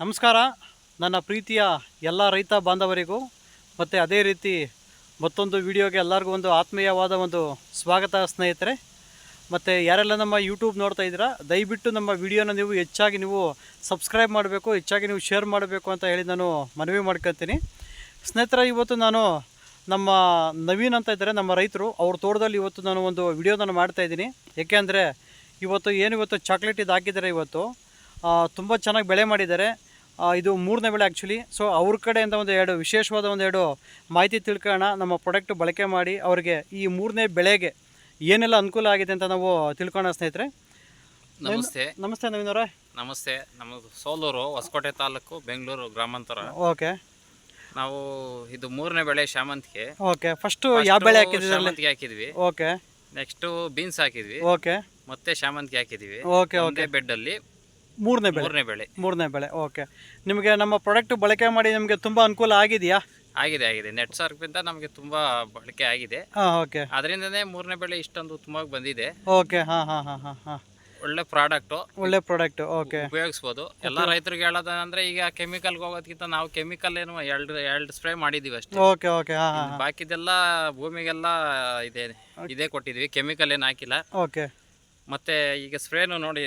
ನಮಸ್ಕಾರ ನನ್ನ ಪ್ರೀತಿಯ ಎಲ್ಲ ರೈತ ಬಾಂಧವರಿಗೂ ಮತ್ತು ಅದೇ ರೀತಿ ಮತ್ತೊಂದು ವಿಡಿಯೋಗೆ ಎಲ್ಲರಿಗೂ ಒಂದು ಆತ್ಮೀಯವಾದ ಒಂದು ಸ್ವಾಗತ ಸ್ನೇಹಿತರೆ. ಮತ್ತು ಯಾರೆಲ್ಲ ನಮ್ಮ ಯೂಟ್ಯೂಬ್ ನೋಡ್ತಾ ಇದ್ದೀರಾ, ದಯವಿಟ್ಟು ನಮ್ಮ ವಿಡಿಯೋನ ನೀವು ಹೆಚ್ಚಾಗಿ ಸಬ್ಸ್ಕ್ರೈಬ್ ಮಾಡಬೇಕು, ಹೆಚ್ಚಾಗಿ ನೀವು ಶೇರ್ ಮಾಡಬೇಕು ಅಂತ ಹೇಳಿ ನಾನು ಮನವಿ ಮಾಡ್ಕೊತೀನಿ ಸ್ನೇಹಿತರೆ. ಇವತ್ತು ನಾನು ನಮ್ಮ ನವೀನ್ ಅಂತ ಇದ್ದಾರೆ, ನಮ್ಮ ರೈತರು, ಅವ್ರ ತೋಟದಲ್ಲಿ ಇವತ್ತು ನಾನು ಒಂದು ವಿಡಿಯೋನ ಮಾಡ್ತಾಯಿದ್ದೀನಿ. ಏಕೆಂದರೆ ಇವತ್ತು ಚಾಕ್ಲೇಟ್ ಇದು ಹಾಕಿದ್ದಾರೆ. ಇವತ್ತು ತುಂಬ ಚೆನ್ನಾಗಿ ಬೆಳೆ ಮಾಡಿದ್ದಾರೆ. ಇದು 3ನೇ ಬೆಳೆ ಆ್ಯಕ್ಚುಲಿ. ಸೊ ಅವ್ರ ಕಡೆಯಿಂದ ವಿಶೇಷವಾದ ಒಂದೆರಡು ಮಾಹಿತಿ ತಿಳ್ಕೊಳ್ಳೋಣ. ನಮ್ಮ ಪ್ರಾಡಕ್ಟ್ ಬಳಕೆ ಮಾಡಿ ಅವರಿಗೆ ಈ 3ನೇ ಬೆಳೆಗೆ ಏನೆಲ್ಲ ಅನುಕೂಲ ಆಗಿದೆ ಅಂತ ನಾವು ತಿಳ್ಕೊಳ್ಳೋಣ ಸ್ನೇಹಿತರೆ. ನಮಸ್ತೆ. ನಮಸ್ತೆ ನವೀನ್ ಅವರೇ. ನಮಸ್ತೆ. ನಮ್ಮದು ಸೋಲೂರು, ಹೊಸಕೋಟೆ ತಾಲೂಕು, ಬೆಂಗಳೂರು ಗ್ರಾಮಾಂತರ. ಓಕೆ, ನಾವು ಇದು 3ನೇ ಬೆಳೆ ಶಾಮಂತಿಗೆ. ಓಕೆ, ಫಸ್ಟು ಯಾವ ಬೆಳೆ ಹಾಕಿದ್ವಿ? ಶಾಮಂತಿಗೆ ಹಾಕಿದ್ವಿ. ಓಕೆ, ನೆಕ್ಸ್ಟು ಬೀನ್ಸ್ ಹಾಕಿದ್ವಿ. ಓಕೆ, ಮತ್ತೆ ಶಾಮಂತಿಗೆ ಹಾಕಿದ್ವಿ. ಓಕೆ ಓಕೆ, ಬೆಡ್ಡಲ್ಲಿ 3ನೇ ಬೆಳೆ. ಓಕೆ, ನಿಮಗೆ ನಮ್ಮ ಪ್ರಾಡಕ್ಟ್ ಬಳಕೆ ಮಾಡಿ ನಿಮಗೆ ತುಂಬ ಅನುಕೂಲ ಆಗಿದೆಯಾ? ಆಗಿದೆ. ನೆಟ್ ಸರ್ಕ್ಕಿಂತ ನಮಗೆ ತುಂಬಾ ಬಳಕೆ ಆಗಿದೆ. ಓಕೆ, ಅದರಿಂದನೇ 3ನೇ ಬೆಳೆ ಇಷ್ಟೊಂದು ಉತ್ತಮವಾಗಿ ಬಂದಿದೆ. ಓಕೆ, ಒಳ್ಳೆ ಪ್ರಾಡಕ್ಟ್. ಓಕೆ, ಉಪಯೋಗಿಸ್ಬೋದು. ಎಲ್ಲ ರೈತರಿಗೆ ಹೇಳೋದಂದ್ರೆ, ಈಗ ಕೆಮಿಕಲ್ಗೆ ಹೋಗೋದಕ್ಕಿಂತ ನಾವು ಕೆಮಿಕಲ್ ಏನು ಎರಡು ಸ್ಪ್ರೇ ಮಾಡಿದೀವಿ ಅಷ್ಟೇ. ಓಕೆ ಓಕೆ, ಬಾಕಿದೆಲ್ಲ ಭೂಮಿಗೆಲ್ಲ ಇದೇ ಕೊಟ್ಟಿದ್ವಿ, ಕೆಮಿಕಲ್ ಏನು ಹಾಕಿಲ್ಲ. ಓಕೆ, ಮತ್ತೆ ಈಗ ಸ್ಪ್ರೇನು ನೋಡಿ,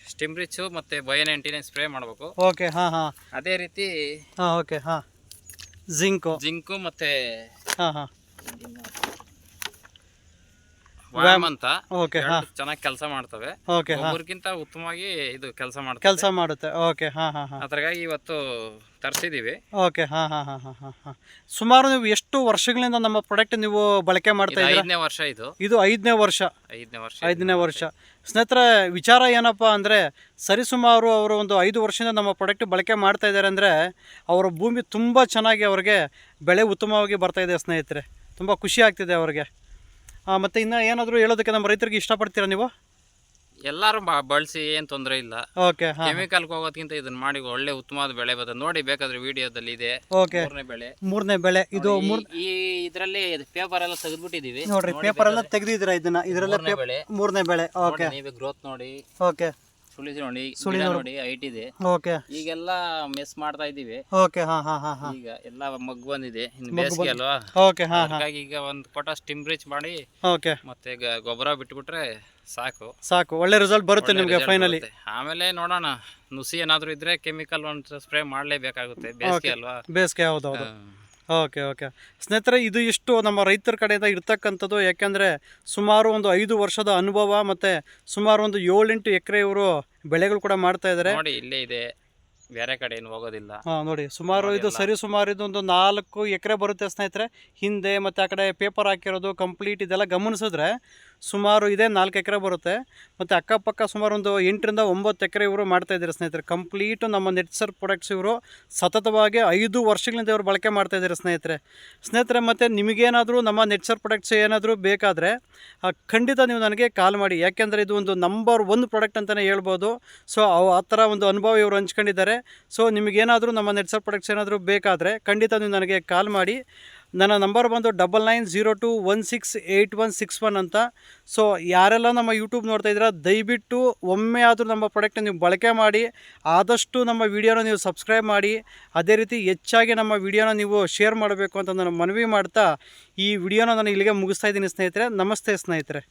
ಸ್ಟಿಮ್ ರಿಚ್ ಮತ್ತೆ ಬಯೋ-99 ಸ್ಪ್ರೇ ಮಾಡಬೇಕು. ಓಕೆ, ಅದೇ ರೀತಿ ಓಕೆ, ಜಿಂಕು ಮತ್ತೆ ವ್ಯಾಮ್ ಅಂತ ಚೆನ್ನಾಗಿ ಕೆಲಸ ಮಾಡ್ತವೆ. ಒಬ್ಬರಿಗಿಂತ ಉತ್ತಮವಾಗಿ ಇದು ಕೆಲಸ ಮಾಡುತ್ತೆ. ಓಕೆ, ಅದ್ರಾಗಾಗಿ ಇವತ್ತು ತರಿಸಿದೀವಿ. ಓಕೆ, ಸುಮಾರು ನೀವು ಎಷ್ಟು ವರ್ಷಗಳಿಂದ ನಮ್ಮ ಪ್ರಾಡಕ್ಟ್ ನೀವು ಬಳಕೆ ಮಾಡ್ತಾ ಇದ್ದೀರಾ? 5ನೇ ವರ್ಷ ಇದು 5ನೇ ವರ್ಷ ಸ್ನೇಹಿತರೆ. ವಿಚಾರ ಏನಪ್ಪ ಅಂದರೆ, ಸರಿಸುಮಾರು ಅವರು ಒಂದು 5 ವರ್ಷದಿಂದ ನಮ್ಮ ಪ್ರಾಡಕ್ಟ್ ಬಳಕೆ ಮಾಡ್ತಾ ಇದ್ದಾರೆ ಅಂದರೆ ಅವರ ಭೂಮಿ ತುಂಬ ಚೆನ್ನಾಗಿ ಅವ್ರಿಗೆ ಬೆಳೆ ಉತ್ತಮವಾಗಿ ಬರ್ತಾಯಿದೆ ಸ್ನೇಹಿತರೆ. ತುಂಬ ಖುಷಿ ಆಗ್ತಿದೆ ಅವ್ರಿಗೆ. ಮತ್ತು ಇನ್ನು ಏನಾದರೂ ಹೇಳೋದಕ್ಕೆ ನಮ್ಮ ರೈತರಿಗೆ ಇಷ್ಟಪಡ್ತೀರಾ ನೀವು? ಎಲ್ಲರೂ ಬಳಸಿ, ಏನು ತೊಂದರೆ ಇಲ್ಲ. ಓಕೆ, ಕೆಮಿಕಲ್ಗೆ ಹೋಗೋದಕ್ಕಿಂತ ಇದನ್ನ ಮಾಡಿ ಒಳ್ಳೆ ಉತ್ತಮವಾದ ಬೆಳೆ ಬರ್ತದೆ. ನೋಡಿ, ಬೇಕಾದ್ರೆ ವಿಡಿಯೋದಲ್ಲಿ ಇದೆ. ಓಕೆ, 3ನೇ ಬೆಳೆ ಇದು. ಈ ಇದರಲ್ಲಿ ಪೇಪರ್ ಎಲ್ಲ ತೆಗೆದ್ಬಿಟ್ಟಿದೀವಿ ನೋಡ್ರಿ, ಪೇಪರ್ ಎಲ್ಲ ತೆಗೆದಿದ್ದೀರಾ ಇದರಲ್ಲೇ 3ನೇ ಬೆಳೆ. ಓಕೆ, ನೀವು ಗ್ರೋತ್ ನೋಡಿ. ಓಕೆ, ಸುಳಿ ನೋಡಿ ಹೈಟ್ ಇದೆ. ಓಕೆ, ಈಗೆಲ್ಲ ಮೆಸ್ ಮಾಡ್ತಾ ಇದೀವಿ. ಓಕೆ, ಈಗ ಎಲ್ಲ ಮಗ್ಗು ಬಂದಿದೆ, ಇನ್ನು ಬೇಸಿಗೆ ಅಲ್ವಾ. ಓಕೆ, ಹಾಗಾಗಿ ಈಗ ಒಂದು ಕೊಟ ಸ್ಟಿಮ್ ರಿಚ್ ಮಾಡಿ, ಓಕೆ, ಮತ್ತೆ ಗೊಬ್ಬರ ಬಿಟ್ಬಿಟ್ರೆ ಸಾಕು, ಒಳ್ಳೆ ರಿಸಲ್ಟ್ ಬರುತ್ತೆ ನಿಮಗೆ ಫೈನಲಿ. ಆಮೇಲೆ ನೋಡೋಣ, ನುಸಿ ಏನಾದ್ರು ಇದ್ರೆ ಕೆಮಿಕಲ್ ಒಂದು ಸ್ಪ್ರೇ ಮಾಡಲೇಬೇಕಾಗುತ್ತೆ, ಬೇಸಿಗೆ ಅಲ್ವಾ. ಬೇಸಿಗೆ, ಹೌದೌದು. ಓಕೆ ಸ್ನೇಹಿತರೆ, ಇದು ಇಷ್ಟು ನಮ್ಮ ರೈತರ ಕಡೆಯಿಂದ ಇರ್ತಕ್ಕಂಥದ್ದು. ಯಾಕೆಂದರೆ ಸುಮಾರು ಒಂದು 5 ವರ್ಷದ ಅನುಭವ ಮತ್ತು ಸುಮಾರು ಒಂದು 7-8 ಎಕರೆ ಇವರು ಬೆಳೆಗಳು ಕೂಡ ಮಾಡ್ತಾ ಇದ್ದಾರೆ. ನೋಡಿ, ಇಲ್ಲೇ ಇದೆ, ಬೇರೆ ಕಡೆ ಏನು ಹೋಗೋದಿಲ್ಲ. ನೋಡಿ, ಸುಮಾರು ಇದು ಒಂದು 4 ಎಕರೆ ಬರುತ್ತೆ ಸ್ನೇಹಿತರೆ. ಹಿಂದೆ ಮತ್ತು ಆ ಕಡೆ ಪೇಪರ್ ಹಾಕಿರೋದು ಕಂಪ್ಲೀಟ್ ಇದೆಲ್ಲ ಗಮನಿಸಿದ್ರೆ ಸುಮಾರು ಇದೇ 4 ಎಕರೆ ಬರುತ್ತೆ. ಮತ್ತು ಅಕ್ಕಪಕ್ಕ ಸುಮಾರು ಒಂದು 8ರಿಂದ 9 ಎಕರೆ ಇವರು ಮಾಡ್ತಾ ಇದ್ದಾರೆ ಸ್ನೇಹಿತರೆ. ಕಂಪ್ಲೀಟು ನಮ್ಮ ನೆಟ್ಸರ್ ಪ್ರಾಡಕ್ಟ್ಸ್ ಇವರು ಸತತವಾಗಿ 5 ವರ್ಷಗಳಿಂದ ಇವರು ಬಳಕೆ ಮಾಡ್ತಾ ಇದ್ದಾರೆ ಸ್ನೇಹಿತರೆ. ಮತ್ತು ನಿಮಗೇನಾದರೂ ನಮ್ಮ ನೆಟ್ಸರ್ ಪ್ರಾಡಕ್ಟ್ಸ್ ಏನಾದರೂ ಬೇಕಾದರೆ ಖಂಡಿತ ನೀವು ನನಗೆ ಕಾಲ್ ಮಾಡಿ. ಯಾಕೆಂದರೆ ಇದು ಒಂದು ನಂಬರ್ 1 ಪ್ರಾಡಕ್ಟ್ ಅಂತಲೇ ಹೇಳ್ಬೋದು. ಸೊ ಆ ಥರ ಒಂದು ಅನುಭವ ಇವರು ಹಂಚ್ಕೊಂಡಿದ್ದಾರೆ. ಸೊ ನಿಮಗೇನಾದರೂ ನಮ್ಮ ನೆಟ್ಸರ್ ಪ್ರಾಡಕ್ಟ್ಸ್ ಏನಾದರೂ ಬೇಕಾದರೆ ಖಂಡಿತ ನೀವು ನನಗೆ ಕಾಲ್ ಮಾಡಿ. ನನ್ನ ನಂಬರ್ ಬಂದು 9902168161 ಅಂತ. ಸೊ ಯಾರೆಲ್ಲ ನಮ್ಮ ಯೂಟ್ಯೂಬ್ ನೋಡ್ತಾ ಇದ್ದೀರಾ, ದಯವಿಟ್ಟು ಒಮ್ಮೆ ಆದರೂ ನಮ್ಮ ಪ್ರಾಡಕ್ಟ್ನ ನೀವು ಬಳಕೆ ಮಾಡಿ. ಆದಷ್ಟು ನಮ್ಮ ವಿಡಿಯೋನ ನೀವು ಸಬ್ಸ್ಕ್ರೈಬ್ ಮಾಡಿ. ಅದೇ ರೀತಿ ಹೆಚ್ಚಾಗಿ ನಮ್ಮ ವಿಡಿಯೋನ ನೀವು ಶೇರ್ ಮಾಡಬೇಕು ಅಂತ ನಾನು ಮನವಿ ಮಾಡ್ತಾ ಈ ವಿಡಿಯೋನ ನಾನು ಇಲ್ಲಿಗೆ ಮುಗಿಸ್ತಾ ಇದ್ದೀನಿ ಸ್ನೇಹಿತರೆ. ನಮಸ್ತೆ ಸ್ನೇಹಿತರೆ.